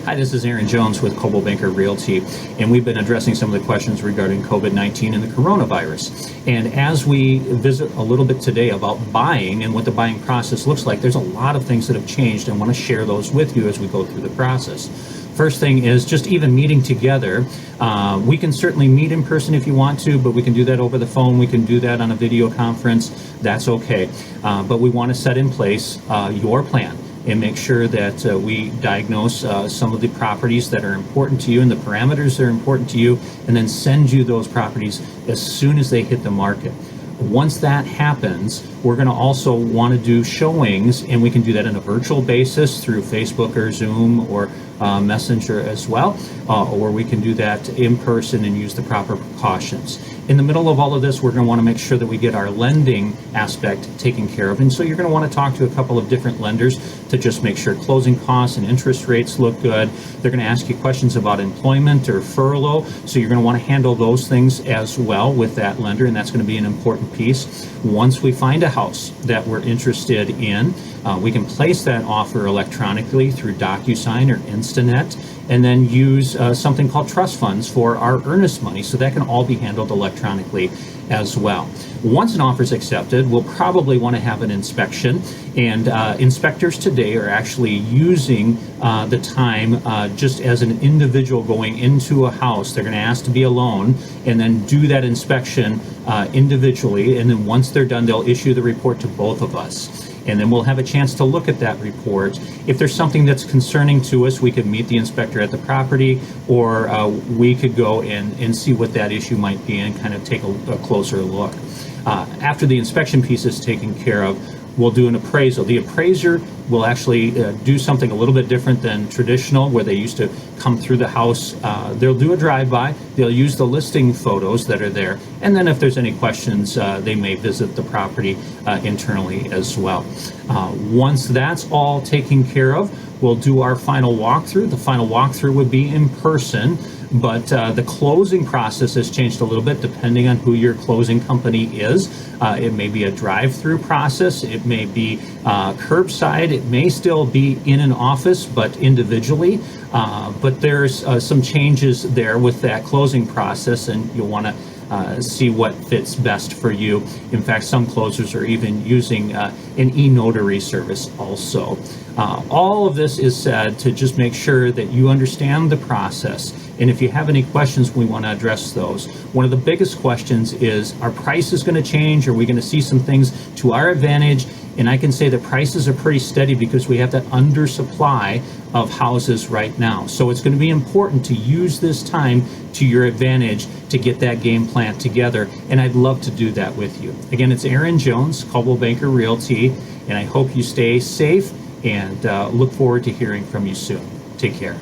Hi, this is Aaron Jones with Coldwell Banker Realty, and we've been addressing some of the questions regarding COVID-19 and the coronavirus. And as we visit a little bit today about buying and what the buying process looks like, there's a lot of things that have changed, and I want to share those with you as we go through the process. First thing is just even meeting together. We can certainly meet in person if you want to, but we can do that over the phone. We can do that on a video conference. That's okay. But we want to set in place your plan and make sure that we diagnose some of the properties that are important to you and the parameters that are important to you, and then send you those properties as soon as they hit the market. Once that happens, we're going to also want to do showings, and we can do that on a virtual basis through Facebook or Zoom or Messenger as well, or we can do that in person and use the proper precautions. In the middle of all of this, we're going to want to make sure that we get our lending aspect taken care of, and so you're going to want to talk to a couple of different lenders to just make sure closing costs and interest rates look good. They're going to ask you questions about employment or furlough, so you're going to want to handle those things as well with that lender, and that's going to be an important piece. Once we find a house that we're interested in, we can place that offer electronically through DocuSign or Instanet, and then use something called trust funds for our earnest money, so that can all be handled electronically as well. Once an offer is accepted, we'll probably want to have an inspection, and inspectors today are actually using the time just as an individual going into a house. They're going to ask to be alone and then do that inspection individually, and then once they're done, they'll issue the report to both of us. And then we'll have a chance to look at that report. If there's something that's concerning to us, we could meet the inspector at the property, or we could go and see what that issue might be and kind of take a closer look. After the inspection piece is taken care of, we'll do an appraisal. The appraiser will actually do something a little bit different than traditional, where they used to come through the house. They'll do a drive-by, they'll use the listing photos that are there, and then if there's any questions, they may visit the property internally as well. Once that's all taken care of, we'll do our final walkthrough. The final walkthrough would be in person, but the closing process has changed a little bit depending on who your closing company is. It may be a drive-through process, it may be curbside, it may still be in an office but individually, but there's some changes there with that closing process, and you'll want to see what fits best for you. In fact, some closers are even using an e-notary service also. All of this is said to just make sure that you understand the process. And if you have any questions, we want to address those. One of the biggest questions is, are prices going to change? Are we going to see some things to our advantage? And I can say that prices are pretty steady because we have that undersupply of houses right now. So it's going to be important to use this time to your advantage to get that game plan together. And I'd love to do that with you. Again, it's Aaron Jones, Coldwell Banker Realty, and I hope you stay safe and look forward to hearing from you soon. Take care.